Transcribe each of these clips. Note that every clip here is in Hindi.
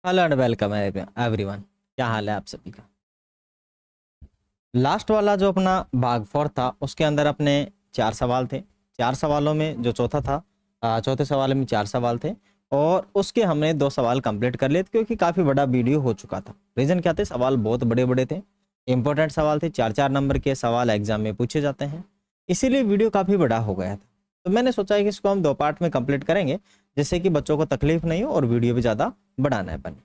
Hello and welcome everyone. क्या हाल है आप सभी का। लास्ट वाला जो अपना भाग 4 था उसके अंदर अपने 4 सवाल थे। 4 सवालों में जो चौथा था, चौथे सवाल में 4 सवाल थे और उसके हमने 2 सवाल कंप्लीट कर लिए थे क्योंकि काफ़ी बड़ा वीडियो हो चुका था। रीज़न क्या थे, सवाल बहुत बड़े बड़े थे, इंपॉर्टेंट सवाल थे, 4-4 नंबर के सवाल एग्जाम में पूछे जाते हैं, इसीलिए वीडियो काफ़ी बड़ा हो गया था। तो मैंने सोचा है कि इसको हम 2 पार्ट में कंप्लीट करेंगे जिससे कि बच्चों को तकलीफ नहीं हो और वीडियो भी ज़्यादा बड़ा न बने।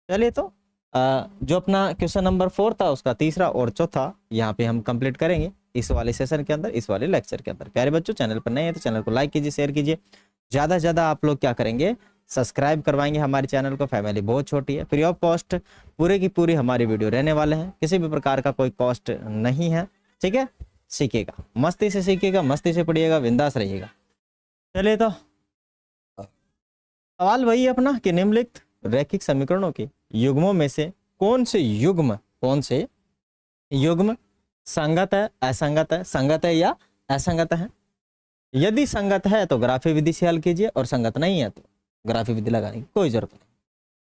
चलिए तो जो अपना क्वेश्चन नंबर 4 था उसका तीसरा और चौथा यहाँ पे हम कंप्लीट करेंगे इस वाले सेशन के अंदर, इस वाले लेक्चर के अंदर। प्यारे बच्चों, चैनल पर नए हैं तो चैनल को लाइक कीजिए, शेयर कीजिए, ज़्यादा से ज़्यादा आप लोग क्या करेंगे, सब्सक्राइब करवाएंगे हमारे चैनल को। फैमिली बहुत छोटी है, फ्री ऑफ कॉस्ट पूरे की पूरी हमारी वीडियो रहने वाले हैं, किसी भी प्रकार का कोई कॉस्ट नहीं है। ठीक है, सीखिएगा, मस्ती से सीखिएगा, मस्ती से पढ़िएगा, बिंदास रहिएगा। चलिए तो सवाल वही है अपना कि निम्नलिखित रैखिक समीकरणों के युग्मों में से कौन से युग्म संगत है, असंगत है, संगत है या असंगत है। यदि संगत है तो ग्राफी विधि से हल कीजिए और संगत नहीं है तो ग्राफी विधि लगाने की कोई जरूरत नहीं।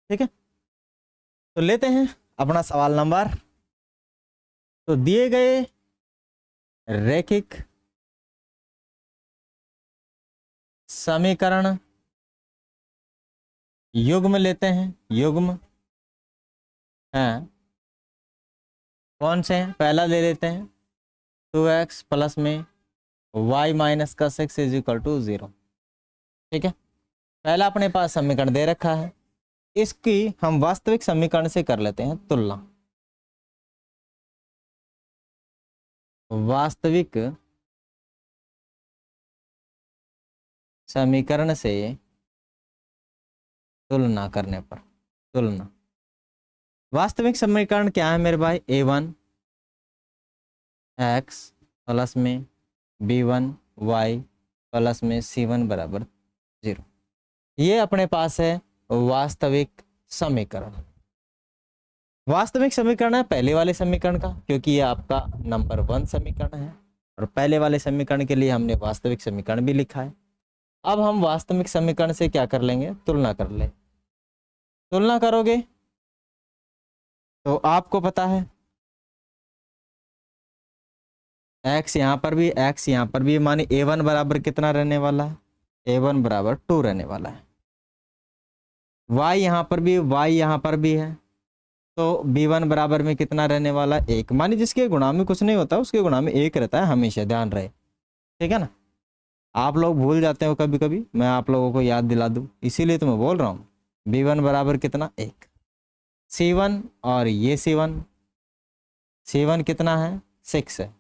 ठीक है, तो लेते हैं अपना सवाल नंबर। तो दिए गए रैखिक समीकरण युग्म लेते हैं, युग्म हैं कौन से हैं। पहला ले लेते हैं 2x प्लस में y माइनस का 6 इज इक्वल टू 0। ठीक है, पहला अपने पास समीकरण दे रखा है, इसकी हम वास्तविक समीकरण से कर लेते हैं तुलना। वास्तविक समीकरण से तुलना करने पर, तुलना वास्तविक समीकरण क्या है मेरे भाई, a1 x प्लस में b1 y प्लस में c1 बराबर 0। ये अपने पास है वास्तविक समीकरण। वास्तविक समीकरण है पहले वाले समीकरण का, क्योंकि ये आपका नंबर 1 समीकरण है और पहले वाले समीकरण के लिए हमने वास्तविक समीकरण भी लिखा है। अब हम वास्तविक समीकरण से क्या कर लेंगे, तुलना कर ले। तुलना करोगे तो आपको पता है x यहाँ पर भी, x यहाँ पर भी, माने a1 बराबर कितना रहने वाला है, a1 बराबर 2 रहने वाला है। y यहाँ पर भी, y यहाँ पर भी है, तो b1 बराबर में कितना रहने वाला है, 1। माने जिसके गुणा में कुछ नहीं होता उसके गुणा में 1 रहता है, हमेशा ध्यान रहे। ठीक है ना, आप लोग भूल जाते हो कभी कभी, मैं आप लोगों को याद दिला दूं, इसीलिए तो मैं बोल रहा हूँ। b1 बराबर कितना, 1। c1 और ये c1 कितना है, 6 है।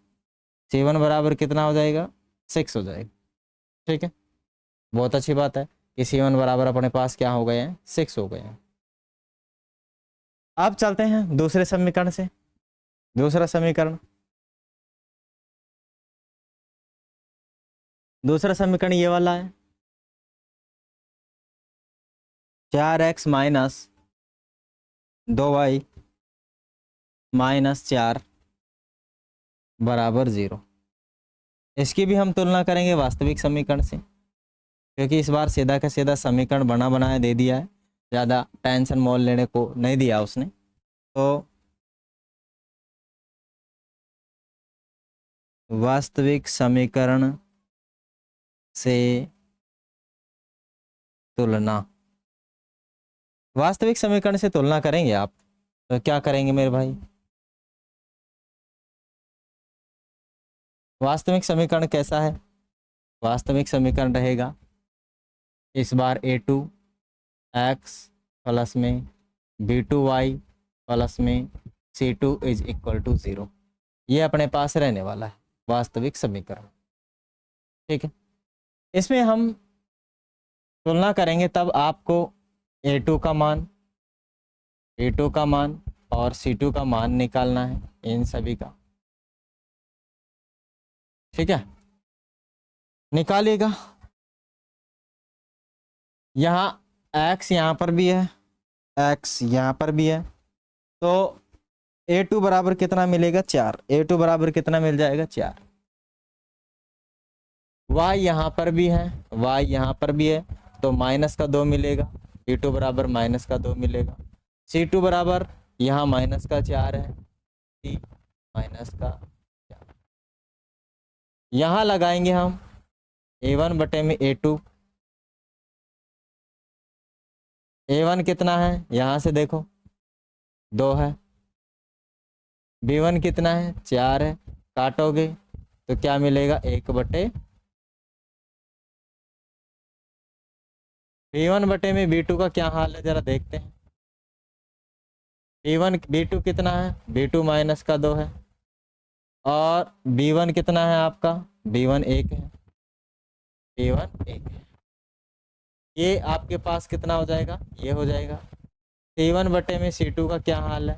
c1 बराबर कितना हो जाएगा, 6 हो जाएगा। ठीक है, बहुत अच्छी बात है कि c1 बराबर अपने पास क्या हो गए हैं, 6 हो गए हैं। अब चलते हैं दूसरे समीकरण से। दूसरा समीकरण ये वाला है, 4x माइनस 2y माइनस 4 बराबर 0। इसकी भी हम तुलना करेंगे वास्तविक समीकरण से, क्योंकि इस बार सीधा का सीधा समीकरण बना बनाया दे दिया है, ज़्यादा टेंशन मोल लेने को नहीं दिया उसने। तो वास्तविक समीकरण से तुलना, वास्तविक समीकरण से तुलना करेंगे आप, तो क्या करेंगे मेरे भाई, वास्तविक समीकरण कैसा है, वास्तविक समीकरण रहेगा इस बार a2x प्लस में b2y प्लस में c2 इज इक्वल टू 0। ये अपने पास रहने वाला है वास्तविक समीकरण। ठीक है, इसमें हम तुलना करेंगे तब आपको a2 का मान, b2 का मान और c2 का मान निकालना है, इन सभी का। ठीक है, निकालिएगा। यहाँ x यहाँ पर भी है, x यहाँ पर भी है, तो a2 बराबर कितना मिलेगा, 4। a2 बराबर कितना मिल जाएगा, 4। y यहाँ पर भी है, y यहाँ पर भी है, तो माइनस का 2 मिलेगा, b2 बराबर माइनस का 2 मिलेगा। C2 बराबर यहाँ माइनस का 4 है, C माइनस का 4। यहाँ लगाएंगे हम A1 बटे में A2। A1 कितना है, यहाँ से देखो 2 है, B1 कितना है 4 है, काटोगे तो क्या मिलेगा 1 बटे B1 बटे में B2 का क्या हाल है जरा देखते हैं। B1 B2 कितना है, B2 माइनस का 2 है, और B1 कितना है आपका, B1 1 है, B1 1 है। ये आपके पास कितना हो जाएगा, ये हो जाएगा। C1 बटे में C2 का क्या हाल है,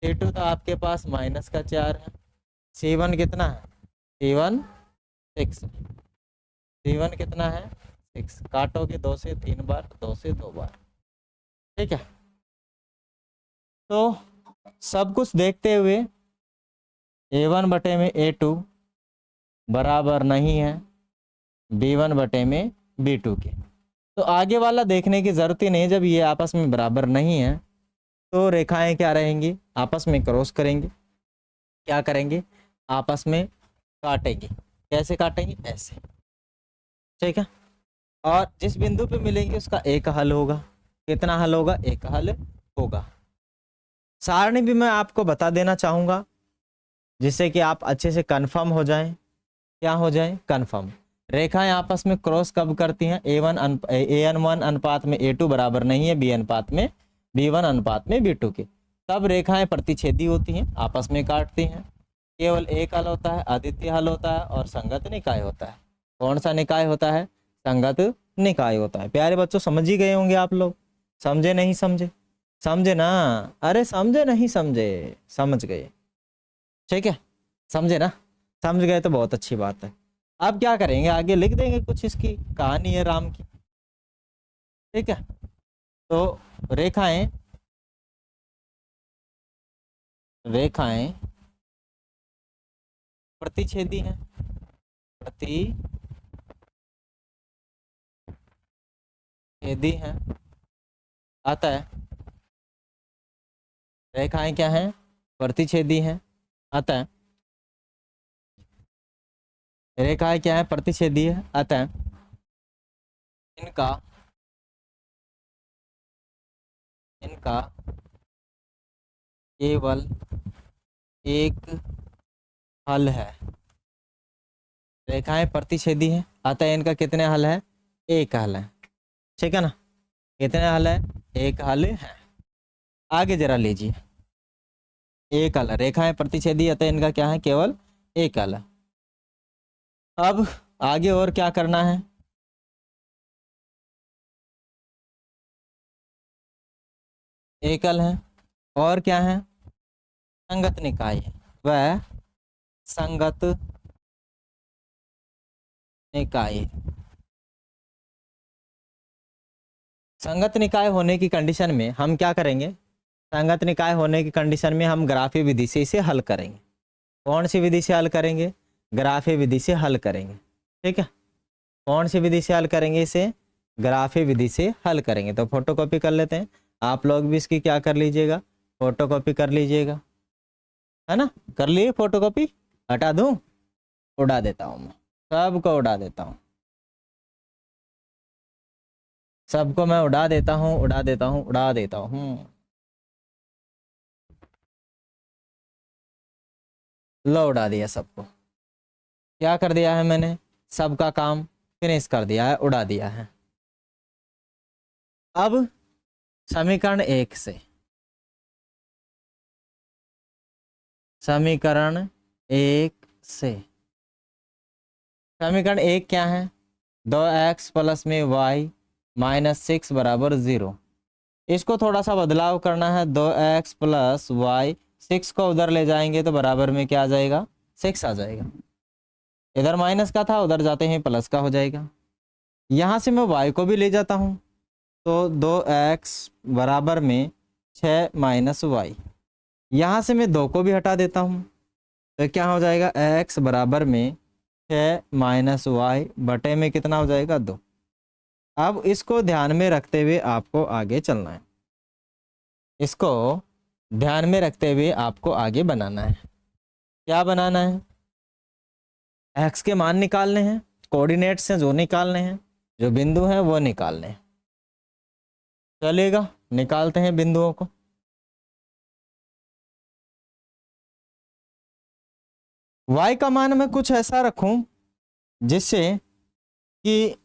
C2 तो आपके पास माइनस का 4 है, C1 कितना है, C1 6, C1 कितना है 6, काटोगे 2 से 3 बार, 2 से 2 बार, ठीक है। तो सब कुछ देखते हुए A1 बटे में A2 बराबर नहीं है B1 बटे में B2 के। तो आगे वाला देखने की ज़रूरत ही नहीं, जब ये आपस में बराबर नहीं है तो रेखाएं क्या रहेंगी, आपस में क्रॉस करेंगे, क्या करेंगे, आपस में काटेंगे। कैसे काटेंगे, ऐसे, ठीक है। और जिस बिंदु पे मिलेंगे उसका एक हल होगा। कितना हल होगा, एक हल होगा। सारणी भी मैं आपको बता देना चाहूँगा जिससे कि आप अच्छे से कंफर्म हो जाएं। क्या हो जाए, कंफर्म। रेखाएं आपस में क्रॉस कब करती हैं, A1 अनुपात में A2 बराबर नहीं है B अनुपात में B1 अनुपात में B2 के, तब रेखाएं प्रतिच्छेदी होती हैं, आपस में काटती हैं। केवल एक हल होता है, अद्वितीय हल होता है और संगत निकाय होता है। कौन सा निकाय होता है, संगत निकाय होता है। प्यारे बच्चों समझ ही गए होंगे आप लोग, समझे नहीं समझे, समझे ना, अरे समझे नहीं समझे, समझ गए, ठीक है, समझे ना, समझ गए तो बहुत अच्छी बात है। अब क्या करेंगे, आगे लिख देंगे कुछ, इसकी कहानी है राम की, ठीक है। तो रेखाएं रेखाएं प्रतिच्छेदी हैं, प्रतिच्छेदी हैं, अतः रेखाएं क्या हैं, प्रतिच्छेदी हैं, अतः रेखाएं क्या है, प्रतिच्छेदी है, अतः इनका केवल एक हल है। रेखाएं प्रतिच्छेदी हैं, अतः इनका कितने हल है, एक हल है, ठीक है ना। कितने हल है, एक हल है। आगे जरा लीजिए, एक हल, रेखाएं प्रतिच्छेदी अतः इनका क्या है, केवल एक हल है। अब आगे और क्या करना है, एकल है और क्या है, संगत निकाय है, वह संगत निकाय। संगत निकाय होने की कंडीशन में हम क्या करेंगे, संगत निकाय होने की कंडीशन में हम ग्राफी विधि से इसे हल करेंगे। कौन सी विधि से हल करेंगे, ग्राफी विधि से हल करेंगे, ठीक है। कौन सी विधि से हल करेंगे, इसे ग्राफी विधि से हल करेंगे। तो फोटोकॉपी कर लेते हैं, आप लोग भी इसकी क्या कर लीजिएगा, फोटोकॉपी कर लीजिएगा, है ना। कर लिए फोटोकॉपी, हटा दूं, उड़ा देता हूं मैं, सबको उड़ा देता हूं, सबको मैं उड़ा देता हूं, उड़ा देता हूं, उड़ा देता हूं। लो उड़ा दिया सबको, क्या कर दिया है मैंने, सबका काम फिनिश कर दिया है, उड़ा दिया है। अब समीकरण 1 से, समीकरण 1 से, समीकरण 1 क्या है, 2x प्लस में y माइनस 6 बराबर 0। इसको थोड़ा सा बदलाव करना है, 2x प्लस वाई, 6 को उधर ले जाएंगे तो बराबर में क्या आ जाएगा, 6 आ जाएगा। इधर माइनस का था, उधर जाते हैं प्लस का हो जाएगा। यहाँ से मैं y को भी ले जाता हूँ तो 2x बराबर में 6 माइनस वाई। यहाँ से मैं 2 को भी हटा देता हूँ तो क्या हो जाएगा, x बराबर में 6 माइनस वाई बटे में कितना हो जाएगा, 2। अब इसको ध्यान में रखते हुए आपको आगे चलना है। इसको ध्यान में रखते हुए आपको आगे बनाना है। क्या बनाना है? एक्स के मान निकालने हैं, कोऑर्डिनेट्स हैं जो निकालने हैं, जो बिंदु हैं वो निकालने हैं। चलेगा, निकालते हैं बिंदुओं को। y का मान मैं कुछ ऐसा रखूं जिससे कि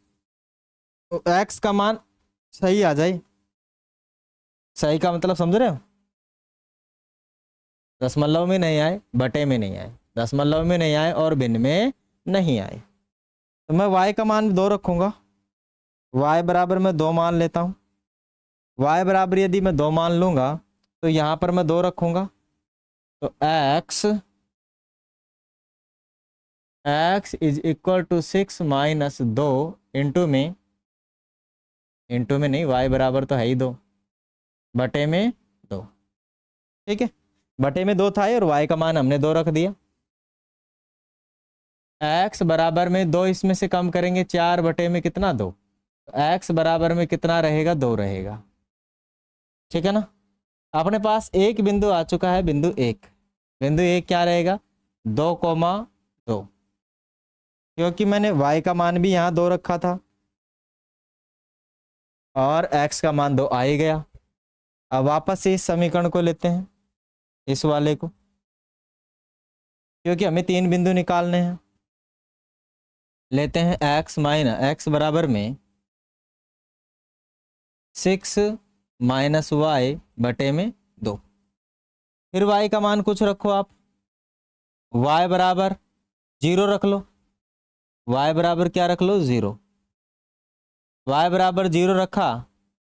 x का मान सही आ जाए। सही का मतलब समझ रहे हो? दशमलव में नहीं आए, बटे में नहीं आए, दशमलव में नहीं आए और भिन्न में नहीं आए। तो मैं y का मान 2 रखूंगा। y बराबर मैं 2 मान लेता हूं। y बराबर यदि मैं 2 मान लूंगा तो यहां पर मैं 2 रखूंगा। तो x is equal to 6 minus 2 into में नहीं, y बराबर तो है ही 2 बटे में 2। ठीक है, बटे में 2 था और y का मान हमने 2 रख दिया। x बराबर में 2 इसमें से कम करेंगे, 4 बटे में कितना 2, x बराबर में कितना रहेगा 2 रहेगा। ठीक है ना। अपने पास एक बिंदु आ चुका है, बिंदु 1। बिंदु 1 क्या रहेगा 2,2, क्योंकि मैंने y का मान भी यहाँ 2 रखा था और x का मान 2 आ ही गया। अब वापस से इस समीकरण को लेते हैं, इस वाले को, क्योंकि हमें 3 बिंदु निकालने हैं। लेते हैं x माइनस x बराबर में 6 माइनस वाई बटे में 2। फिर y का मान कुछ रखो आप, y बराबर 0 रख लो। y बराबर क्या रख लो 0। y बराबर 0 रखा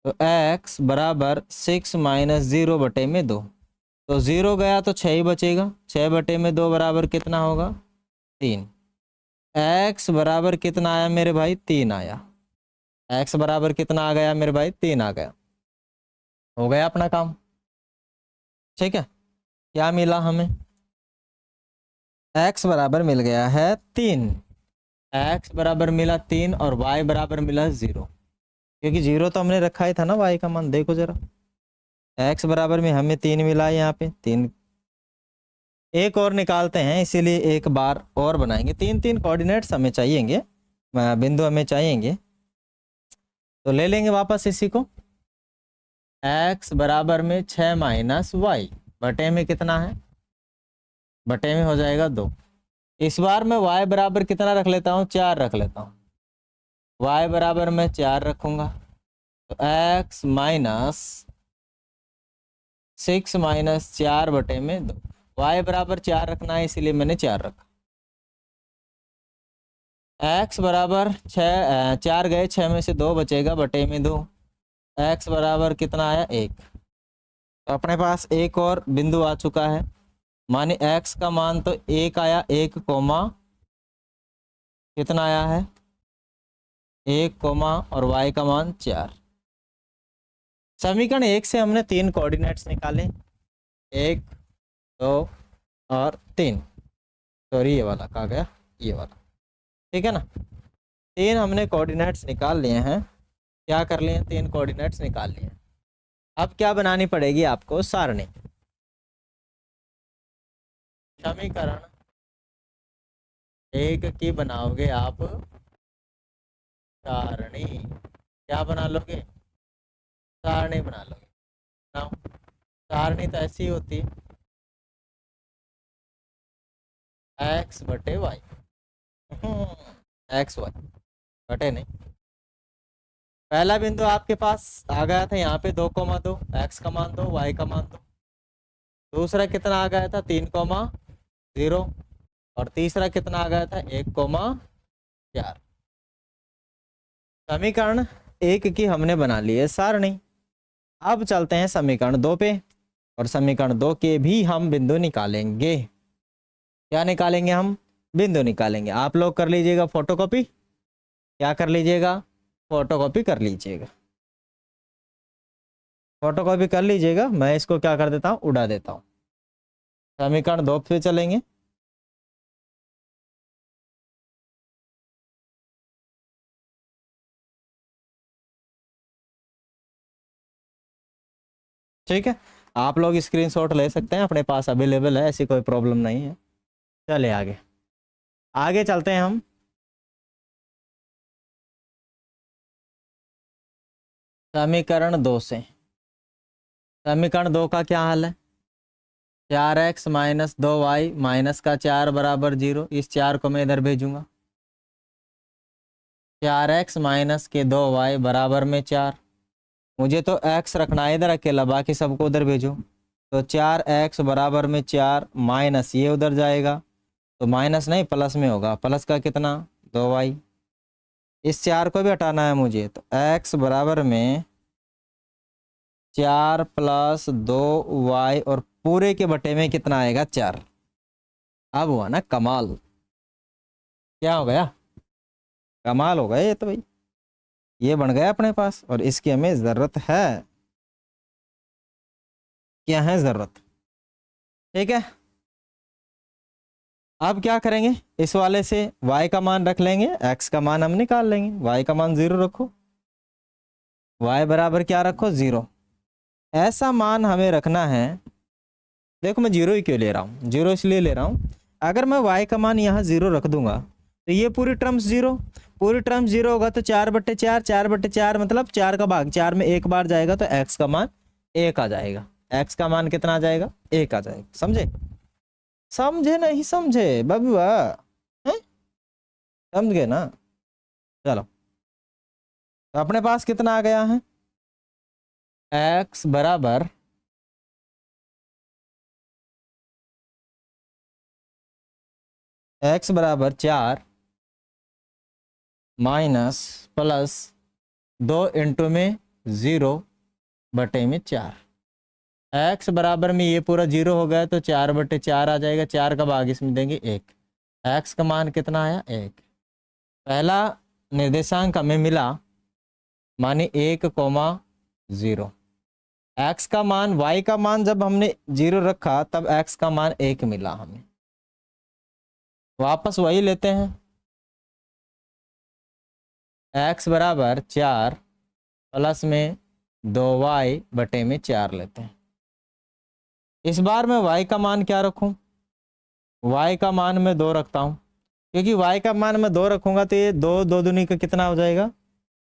तो x बराबर 6 माइनस 0 बटे में 2। तो 0 गया तो 6 ही बचेगा। 6 बटे में 2 बराबर कितना होगा 3। x बराबर कितना आया मेरे भाई 3 आया। x बराबर कितना आ गया मेरे भाई 3 आ गया। हो गया अपना काम। ठीक है, क्या मिला हमें? x बराबर मिल गया है 3। x बराबर मिला 3 और y बराबर मिला 0, क्योंकि 0 तो हमने रखा ही था ना y का मान। देखो जरा, x बराबर में हमें 3 मिला है, यहाँ पे 3। एक और निकालते हैं, इसीलिए एक बार और बनाएंगे। 3 कोऑर्डिनेट्स हमें चाहिएंगे, बिंदु हमें चाहिएंगे। तो ले लेंगे वापस इसी को। x बराबर में 6 माइनस वाई बटे में कितना है, बटे में हो जाएगा 2। इस बार मैं y बराबर कितना रख लेता हूँ 4 रख लेता हूँ। y बराबर मैं 4 रखूंगा तो x माइनस 6 माइनस 4 बटे में 2। y बराबर 4 रखना है, इसीलिए मैंने 4 रखा। x बराबर 6, 4 गए, 6 में से 2 बचेगा बटे में 2। x बराबर कितना आया 1। तो अपने पास एक और बिंदु आ चुका है। माने x का मान तो 1 आया, 1 कोमा कितना आया है 1 कोमा और y का मान 4। समीकरण 1 से हमने 3 कोऑर्डिनेट्स निकाले, 1 2 और 3। सॉरी, ये वाला कहाँ गया, ये वाला। ठीक है ना। 3 हमने कोऑर्डिनेट्स निकाल लिए हैं। क्या कर लिए हैं, 3 कोऑर्डिनेट्स निकाल लिए हैं। अब क्या बनानी पड़ेगी आपको, सारणी। समीकरण 1 की बनाओगे आप सारणी। क्या बना लोगे, सारणी बना लोगे ना। सारणी तो ऐसी होती है x बटे वाई, एक्स वाई बटे नहीं। पहला बिंदु आपके पास आ गया था यहाँ पे 2,2, x का मान 2, y का मान 2। दूसरा कितना आ गया था 3,0 और तीसरा कितना आ गया था 1,4। समीकरण 1 की हमने बना ली है सारणी। अब चलते हैं समीकरण 2 पे, और समीकरण 2 के भी हम बिंदु निकालेंगे। क्या निकालेंगे हम, बिंदु निकालेंगे। आप लोग कर लीजिएगा फोटोकॉपी। क्या कर लीजिएगा, फोटोकॉपी कर लीजिएगा। फोटोकॉपी कर लीजिएगा, मैं इसको क्या कर देता हूँ, उड़ा देता हूँ। समीकरण 2 पे चलेंगे। ठीक है, आप लोग स्क्रीनशॉट ले सकते हैं, अपने पास अवेलेबल है, ऐसी कोई प्रॉब्लम नहीं है। चलिए आगे आगे चलते हैं हम। समीकरण 2 से, समीकरण 2 का क्या हाल है? 4x माइनस 2y माइनस का 4 बराबर 0। इस 4 को मैं इधर भेजूंगा। 4x माइनस के 2y बराबर में 4। मुझे तो x रखना है इधर अकेला, बाकी सबको उधर भेजो। तो 4x बराबर में 4 माइनस ये उधर जाएगा, तो माइनस नहीं प्लस में होगा। प्लस का कितना? 2y। इस 4 को भी हटाना है मुझे, तो x बराबर में 4 प्लस 2y और पूरे के बटे में कितना आएगा? 4। अब हुआ ना कमाल। क्या हो गया? कमाल हो गया ये तो भाई, ये बन गया अपने पास, और इसकी हमें ज़रूरत है। क्या है ज़रूरत? ठीक है, अब क्या करेंगे? इस वाले से y का मान रख लेंगे, x का मान हम निकाल लेंगे। y का मान 0 रखो, y बराबर क्या रखो? 0। ऐसा मान हमें रखना है। देखो मैं 0 ही क्यों ले रहा हूँ? 0 इसलिए ले रहा हूँ, अगर मैं y का मान यहाँ 0 रख दूंगा तो ये पूरी टर्म्स 0, पूरी टर्म 0 होगा तो 4/4, 4/4 मतलब 4 का भाग 4 में एक बार जाएगा, तो x का मान 1 आ जाएगा। x का मान कितना आ जाएगा? 1 आ जाएगा। समझे? समझे नहीं समझे बबुआ? हैं? समझ गए ना? चलो, तो अपने पास कितना आ गया है? x बराबर x बराबर 4 माइनस प्लस 2 इंटू में 0 बटे में 4। x बराबर में ये पूरा 0 हो गया तो 4/4 आ जाएगा। 4 का भाग इसमें देंगे 1। x का मान कितना आया? 1। पहला निर्देशांक हमें मिला, माने 1,0। x का मान, y का मान जब हमने 0 रखा तब x का मान 1 मिला हमें। वापस वही लेते हैं, x बराबर 4 प्लस में 2y बटे में 4 लेते हैं। इस बार मैं y का मान क्या रखूं? y का मान मैं 2 रखता हूं, क्योंकि y का मान मैं 2 रखूंगा तो ये 2 2 दूनी का कितना हो जाएगा?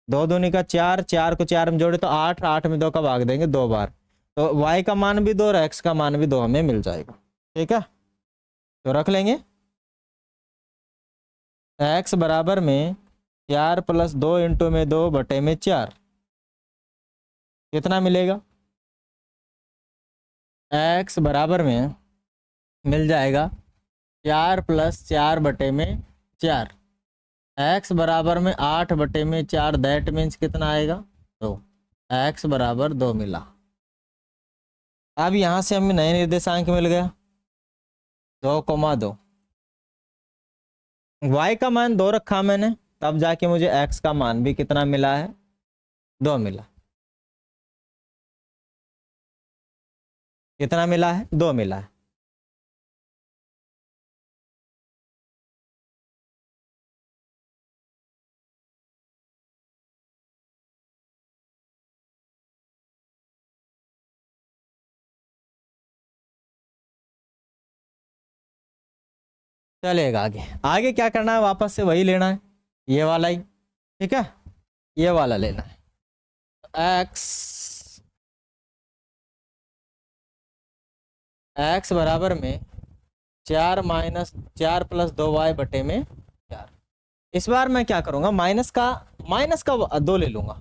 2 दूनी का 4, 4 को 4 में जोड़े तो 8, 8 में 2 का भाग देंगे 2 बार, तो y का मान भी 2 और x का मान भी 2 हमें मिल जाएगा। ठीक है, तो रख लेंगे x बराबर में 4 प्लस 2 इंटू में 2 बटे में 4 कितना मिलेगा? x बराबर में मिल जाएगा 4 प्लस 4 बटे में 4। x बराबर में 8 बटे में 4, दैट मीन्स कितना आएगा? 2। x बराबर 2 मिला। अब यहाँ से हमें नए निर्देशांक मिल गया 2,2। y का मान 2 रखा मैंने, तब जाके मुझे x का मान भी कितना मिला है? 2 मिला। कितना मिला है? 2 मिला है। चलेगा आगे। आगे क्या करना है? वापस से वही लेना है, ये वाला ही। ठीक है, ये वाला लेना है। x बराबर में 4 माइनस 4 प्लस 2y बटे में 4। इस बार मैं क्या करूंगा? माइनस का 2 ले लूंगा।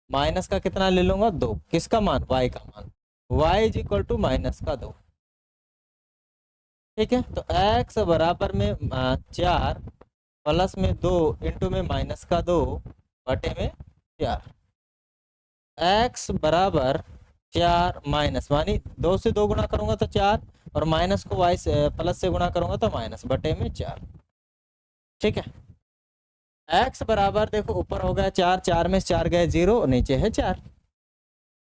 माइनस का कितना ले लूंगा? 2। किसका मान? y का मान। y is equal to minus का 2। ठीक है, तो x बराबर में 4 प्लस में 2 इंटू में माइनस का 2 बटे में 4। x बराबर 4 माइनस, मानी 2 से 2 गुना करूंगा तो 4, और माइनस को y से प्लस से गुना करूंगा तो माइनस बटे में 4। ठीक है, x बराबर देखो ऊपर हो गया 4, 4 में 4 गए 0, नीचे है 4,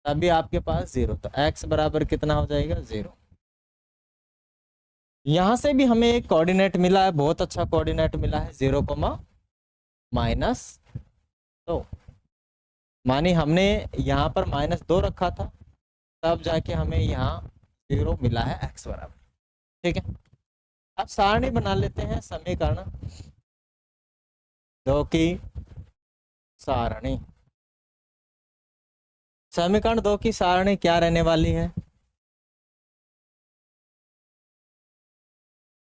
तभी आपके पास 0, तो x बराबर कितना हो जाएगा? 0। यहां से भी हमें एक कोऑर्डिनेट मिला है, बहुत अच्छा कोऑर्डिनेट मिला है, 0, -2। मानी हमने यहाँ पर -2 रखा था, तब जाके हमें यहाँ 0 मिला है x बराबर। ठीक है, अब सारणी बना लेते हैं, समीकरण 2 की सारणी। समीकरण 2 की सारणी क्या रहने वाली है?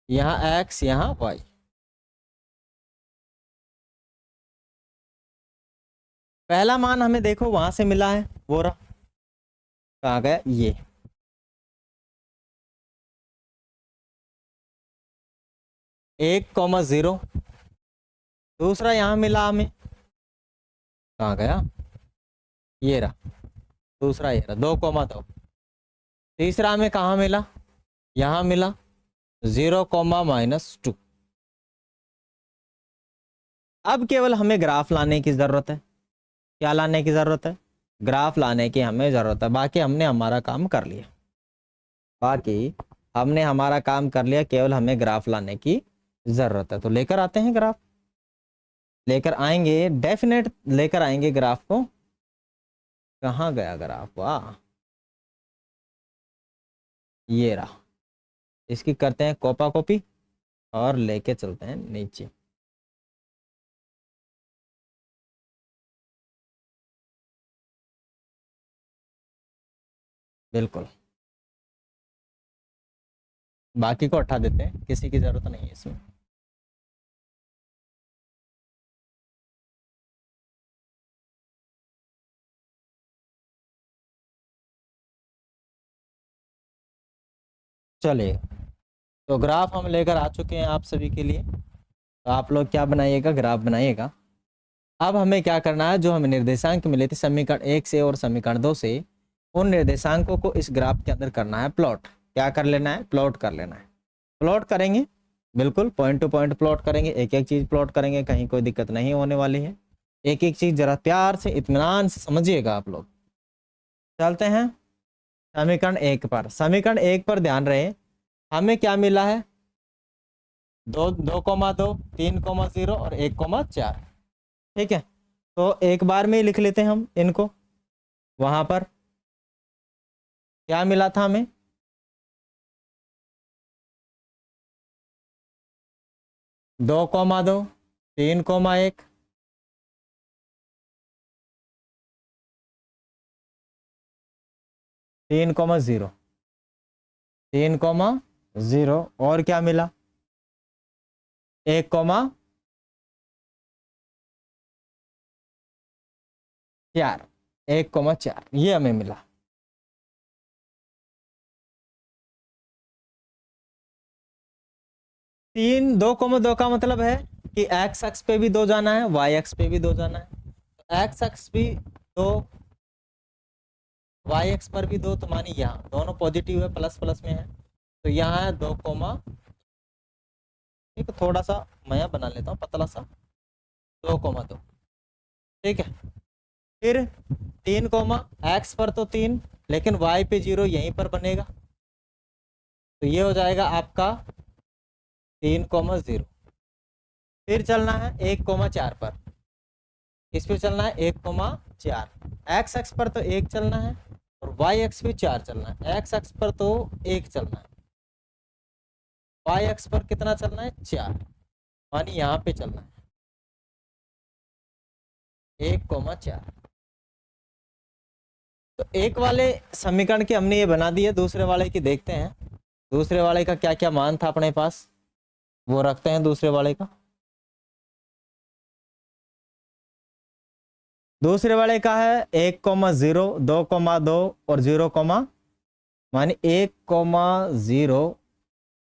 यहाँ x, यहाँ y। पहला मान हमें देखो वहां से मिला है, वो रहा, कहाँ गया ये। एक कॉमा 0। दूसरा यहाँ मिला हमें, कहाँ गया, ये रहा दूसरा, ये रहा 2,2। तीसरा हमें कहाँ मिला, यहाँ मिला 0,-2। अब केवल हमें ग्राफ लाने की जरूरत है। क्या लाने की जरूरत है? ग्राफ लाने की हमें जरूरत है। बाकी हमने हमारा काम कर लिया, केवल हमें ग्राफ लाने की जरूरत है। तो लेकर आते हैं ग्राफ, लेकर आएंगे, डेफिनेट लेकर आएंगे ग्राफ को। कहाँ गया ग्राफ? वाह, ये रहा। इसकी करते हैं कॉपा कॉपी और लेके चलते हैं नीचे। बिल्कुल, बाकी को हटा देते हैं, किसी की जरूरत नहीं है इसमें। चलिए, तो ग्राफ हम लेकर आ चुके हैं आप सभी के लिए। तो आप लोग क्या बनाइएगा, ग्राफ बनाइएगा। अब हमें क्या करना है, जो हमें निर्देशांक मिले थे समीकरण 1 से और समीकरण 2 से, उन निर्देशांकों को इस ग्राफ के अंदर करना है प्लॉट। क्या कर लेना है? प्लॉट कर लेना है। प्लॉट करेंगे, बिल्कुल पॉइंट टू पॉइंट प्लॉट करेंगे, एक एक चीज प्लॉट करेंगे, कहीं कोई दिक्कत नहीं होने वाली है। एक एक चीज जरा प्यार से इत्मीनान से समझिएगा आप लोग। चलते हैं समीकरण 1 पर। समीकरण 1 पर ध्यान रहे, हमें क्या मिला है? 2,2, 3,0 और 1,4। ठीक है, तो एक बार में ही लिख लेते हैं हम इनको। वहां पर क्या मिला था हमें? 2,2, 3,1, 3,0, 3,0 और क्या मिला? 1,4, 1,4 ये हमें मिला। तीन 2,2 का मतलब है कि एक्स अक्ष पे भी 2 जाना है, वाई अक्ष पे भी 2 जाना है। एक्स अक्ष भी 2, वाई अक्ष पर भी 2, तो मानी यहाँ दोनों पॉजिटिव है, प्लस प्लस में है, तो यहाँ है 2, ठीक है, थोड़ा सा मैं बना लेता हूँ पतला सा, 2,2। ठीक है, फिर 3, एक्स पर तो 3, लेकिन वाई पे 0 यहीं पर बनेगा, तो ये हो जाएगा आपका 3,0। फिर चलना है 1,4 पर, इस पे चलना है 1,4। एक्स अक्ष पर तो 1 चलना है और वाई अक्ष पे 4 चलना है। एक्स अक्ष पर तो 1 चलना है, वाई अक्ष पर कितना चलना है? 4, मानी यहाँ पे चलना है 1,4। तो एक वाले समीकरण की हमने ये बना दी है, दूसरे वाले की देखते हैं। दूसरे वाले का क्या क्या मान था अपने पास, वो रखते हैं दूसरे वाले का। दूसरे वाले का है 1,0, 2,2 और 0, मानी 1,0,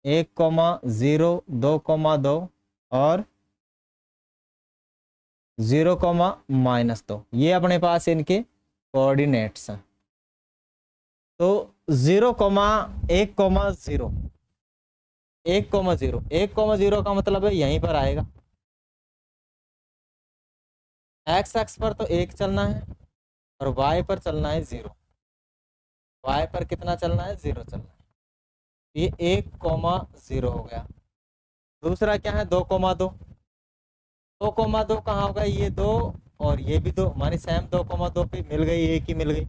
1,0, 2,2 और 0,-2। ये अपने पास इनके कोऑर्डिनेट्स हैं। तो 1,0, 1,0 का मतलब है यहीं पर आएगा। एक्स अक्ष पर तो 1 चलना है और वाई पर चलना है 0। वाई पर कितना चलना है? 0 चलना है। ये 1,0 हो गया। दूसरा क्या है? 2,2। 2,2 कहाँ होगा? ये 2 और ये भी 2, मानी सेम 2,2 पे मिल गई, एक ही मिल गई।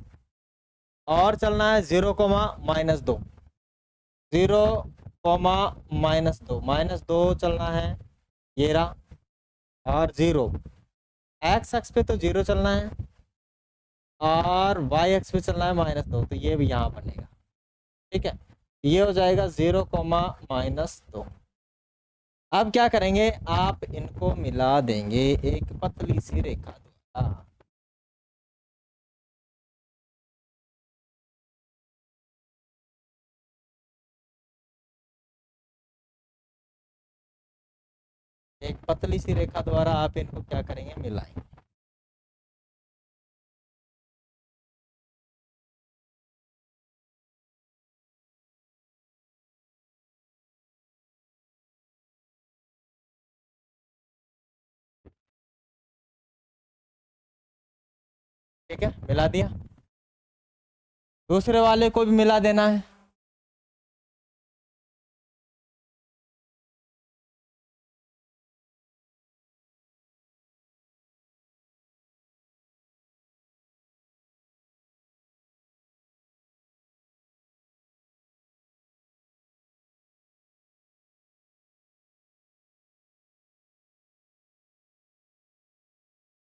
और चलना है 0, -2, 0, -2 चलना है, ये रहा। और 0 एक्स अक्ष पे तो 0 चलना है और वाई अक्ष पे चलना है -2, तो ये भी यहाँ बनेगा। ठीक है, ये हो जाएगा 0, -2। अब क्या करेंगे, आप इनको मिला देंगे एक पतली सी रेखा द्वारा। एक पतली सी रेखा द्वारा आप इनको क्या करेंगे, मिलाएंगे। ठीक है, मिला दिया। दूसरे वाले को भी मिला देना है।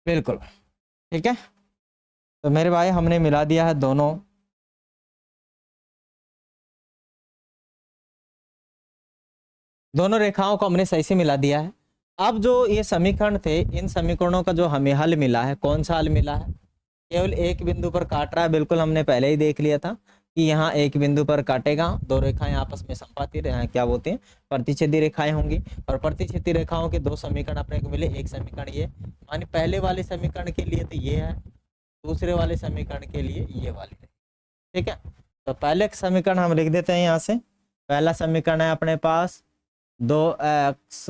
बिल्कुल, ठीक है। तो मेरे भाई हमने मिला दिया है दोनों रेखाओं को हमने सही से मिला दिया है। अब जो ये समीकरण थे, इन समीकरणों का जो हमें हल मिला है, कौन सा हल मिला है, केवल एक बिंदु पर काट रहा है। बिल्कुल, हमने पहले ही देख लिया था कि यहाँ एक बिंदु पर काटेगा, दो रेखाएं आपस में समपाती क्या बोलते हैं, प्रतिच्छेदी रेखाएं होंगी। और प्रतिच्छेदी रेखाओं के दो समीकरण अपने को मिले। एक समीकरण ये माने पहले वाले समीकरण के लिए तो ये है, दूसरे वाले समीकरण के लिए ये वाली। ठीक है, तो पहले समीकरण हम लिख देते हैं यहाँ से। पहला समीकरण है अपने पास 2x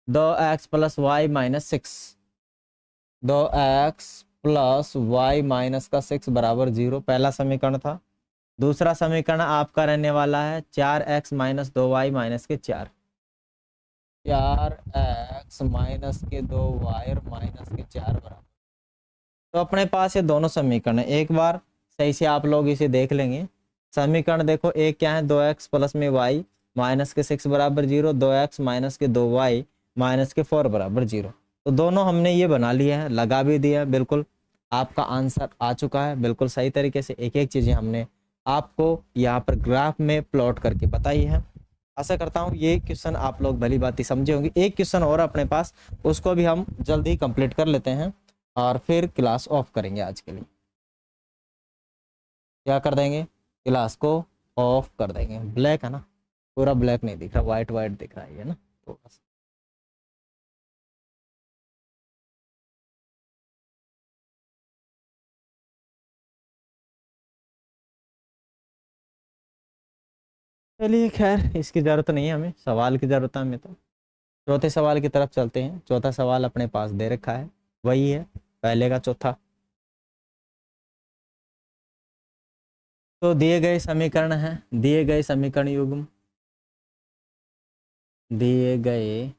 + y - 6, 2x + y - 6 = 0, पहला समीकरण था। दूसरा समीकरण आपका रहने वाला है 4x - 2y - 4, 4x - 2y और -4 बराबर। तो अपने पास ये दोनों समीकरण है। एक बार सही से आप लोग इसे देख लेंगे। समीकरण देखो, एक क्या है, 2x + में y -6 = 0, 2x - 2y - 4 = 0। तो दोनों हमने ये बना लिया है, लगा भी दिया। बिल्कुल आपका आंसर आ चुका है, बिल्कुल सही तरीके से एक एक चीज़ें हमने आपको यहाँ पर ग्राफ में प्लॉट करके बताई है। आशा करता हूँ ये क्वेश्चन आप लोग भली बात समझे होंगे। एक क्वेश्चन और अपने पास, उसको भी हम जल्दी ही कंप्लीट कर लेते हैं और फिर क्लास ऑफ करेंगे। आज के लिए क्या कर देंगे, क्लास को ऑफ कर देंगे। ब्लैक है ना, पूरा ब्लैक नहीं दिख रहा, वाइट वाइट दिख रहा है ना थोड़ा सा। चलिए खैर, इसकी ज़रूरत नहीं है हमें, सवाल की ज़रूरत है हमें। तो चौथे सवाल की तरफ चलते हैं। चौथा सवाल अपने पास दे रखा है, वही है पहले का चौथा। तो दिए गए समीकरण हैं, दिए गए समीकरण युग्म, दिए गए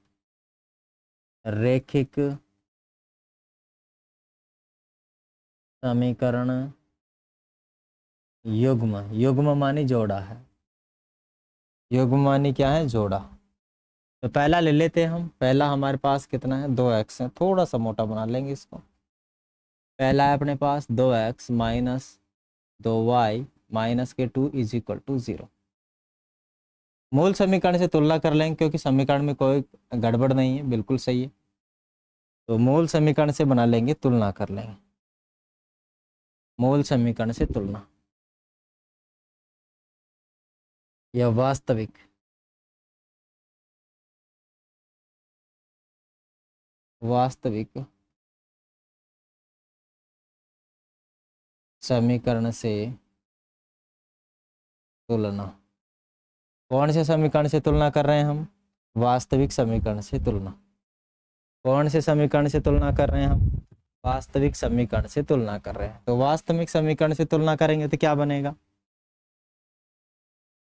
रैखिक समीकरण युग्म, युग्म मानी जोड़ा है, युग्म मानी क्या है, जोड़ा। तो पहला ले लेते हैं हम। पहला हमारे पास कितना है, 2x है। थोड़ा सा मोटा बना लेंगे इसको। पहला है अपने पास 2x - 2y - 2 = 0। मूल समीकरण से तुलना कर लेंगे, क्योंकि समीकरण में कोई गड़बड़ नहीं है, बिल्कुल सही है। तो मूल समीकरण से बना लेंगे, तुलना कर लेंगे। मूल समीकरण से तुलना, यह वास्तविक वास्तविक समीकरण से तुलना। कौन से समीकरण से तुलना कर रहे हैं हम, वास्तविक समीकरण से तुलना। कौन से समीकरण से तुलना कर रहे हैं हम, वास्तविक समीकरण से तुलना कर रहे हैं। तो वास्तविक समीकरण से तुलना करेंगे तो क्या बनेगा,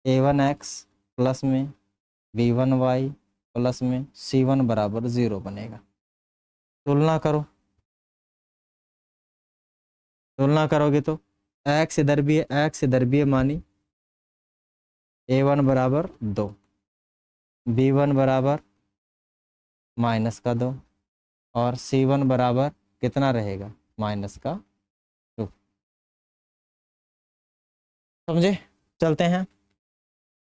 a1x प्लस में b1y प्लस में c1 = 0 बनेगा। तुलना करो, तुलना करोगे तो एक्स इधर भी है, एक्स इधर भी है, मानी a1 बराबर 2, b1 बराबर -2 और c1 बराबर कितना रहेगा, -2। समझे? चलते हैं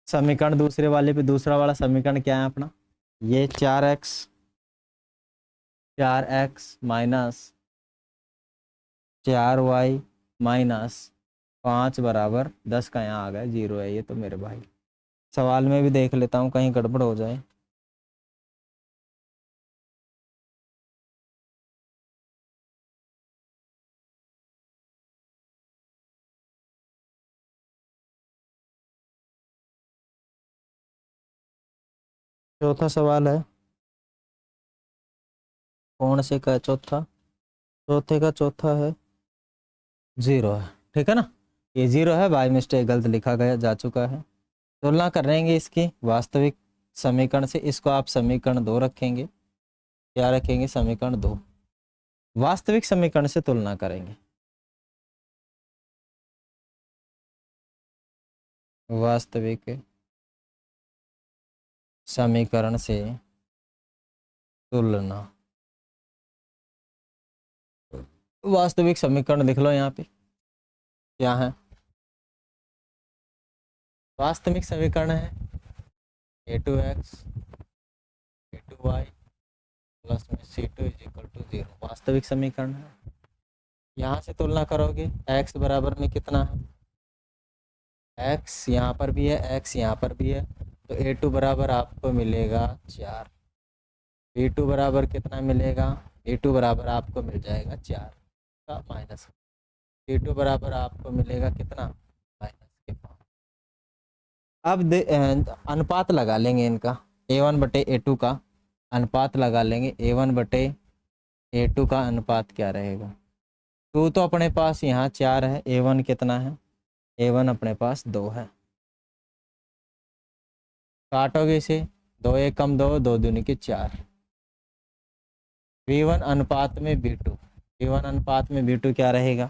समीकरण दूसरे वाले पे। दूसरा वाला समीकरण क्या है अपना, ये 4x माइनस 4y माइनस 5 बराबर 10 का यहाँ आ गया 0 है ये तो मेरे भाई। सवाल में भी देख लेता हूँ कहीं गड़बड़ हो जाए। चौथा सवाल है, कौन से का चौथा, चौथे का चौथा है 0 है, ठीक है ना। ये 0 है, बाय मिस्टेक गलत लिखा गया जा चुका है। तुलना करेंगे इसकी वास्तविक समीकरण से, इसको आप समीकरण 2 रखेंगे। क्या रखेंगे, समीकरण 2 वास्तविक समीकरण से तुलना करेंगे। वास्तविक समीकरण से तुलना, वास्तविक समीकरण लिख लो यहाँ पे क्या है। वास्तविक समीकरण है a2x a2y प्लस में c2 = 0, वास्तविक समीकरण है। यहाँ से तुलना करोगे x बराबर में कितना है, x यहाँ पर भी है, x यहाँ पर भी है, तो a2 बराबर आपको मिलेगा 4, b2 बराबर कितना मिलेगा, b2 बराबर आपको मिल जाएगा 4 का माइनस, b2 बराबर आपको मिलेगा कितना, -5। अब अनुपात लगा लेंगे इनका, a1 बटे a2 का अनुपात लगा लेंगे। a1 बटे a2 का अनुपात क्या रहेगा, 2 तो अपने पास यहाँ 4 है, a1 कितना है, a1 अपने पास 2 है। काटोगे इसे, 2 1 कम 2, 2 दूनी के 4, b1 अनुपात में b2, b1 अनुपात में b2 क्या रहेगा,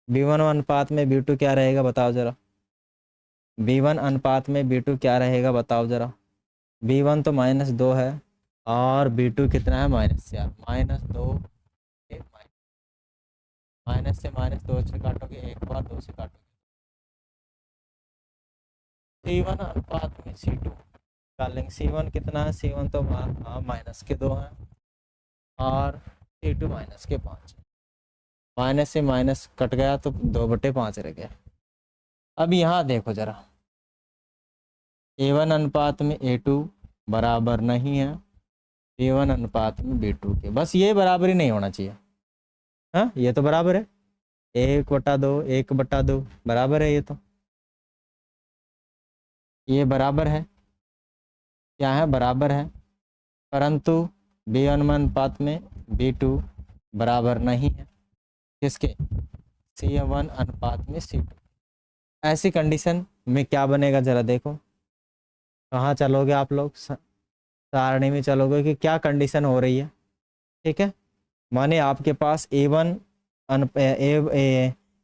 b1 अनुपात में b2 क्या रहेगा बताओ जरा, b1 अनुपात में b2 क्या रहेगा बताओ जरा। b1 तो -2 है और b2 कितना है, -4, -2 माइनस से -2 से काटोगे, एक बार 2 से काटोगे, c1 अनुपात में c2 डालेंगे। c1 कितना है, c1 तो -2 है और c2 -5 है। माइनस से माइनस कट गया तो 2/5 रह गया। अब यहाँ देखो जरा, a1 अनुपात में a2 बराबर नहीं है a1 अनुपात में b2 के, बस ये बराबर ही नहीं होना चाहिए। हाँ ये तो बराबर है, 1/2 1/2 बराबर है, ये बराबर है, क्या है, बराबर है, परंतु b1 अनुपात में b2 बराबर नहीं है किसके, c1 अनुपात में c2। ऐसी कंडीशन में क्या बनेगा जरा देखो, कहाँ चलोगे आप लोग, सारणी में चलोगे कि क्या कंडीशन हो रही है, ठीक है। माने आपके पास a1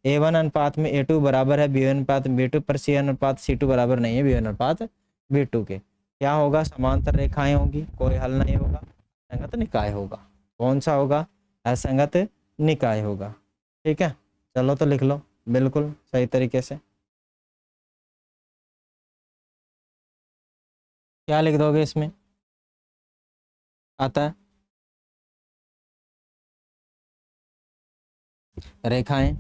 अनुपात में a2 बराबर है b1 अनुपात b2 पर c1 अनुपात c2 बराबर नहीं है b1 अनुपात b2 के, क्या होगा, समांतर रेखाएं होंगी, कोई हल नहीं होगा, असंगत निकाय होगा। कौन सा होगा, असंगत निकाय होगा, ठीक है। चलो तो लिख लो बिल्कुल सही तरीके से। क्या लिख दोगे इसमें, अतः रेखाएं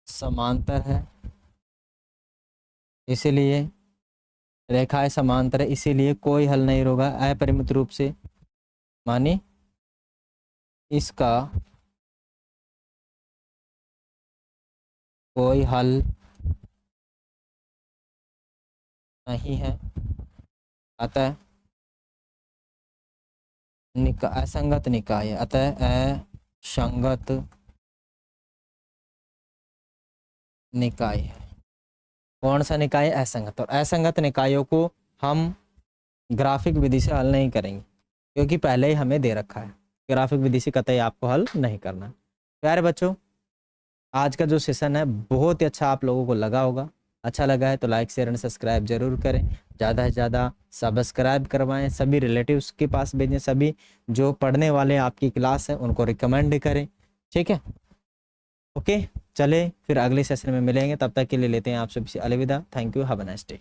समांतर है, इसीलिए रेखाएं समांतर है, इसीलिए कोई हल नहीं होगा अपरिमित रूप से, मानी इसका कोई हल नहीं है, अतः असंगत निकाय है, अतः असंगत निकाय है। कौन सा निकाय, असंगत, और असंगत निकायों को हम ग्राफिक विधि से हल नहीं करेंगे क्योंकि पहले ही हमें दे रखा है। ग्राफिक विधि से कतई आपको हल नहीं करना। प्यारे बच्चों, आज का जो सेशन है बहुत ही अच्छा आप लोगों को लगा होगा। अच्छा लगा है तो लाइक शेयर एंड सब्सक्राइब जरूर करें, ज़्यादा से ज़्यादा सब्सक्राइब करवाएं, सभी रिलेटिव्स के पास भेजें, सभी जो पढ़ने वाले आपकी क्लास है उनको रिकमेंड करें। ठीक है, ओके, चले फिर अगले सेशन में मिलेंगे, तब तक के लिए लेते हैं आप सबसे अलविदा। Thank you, have a nice day.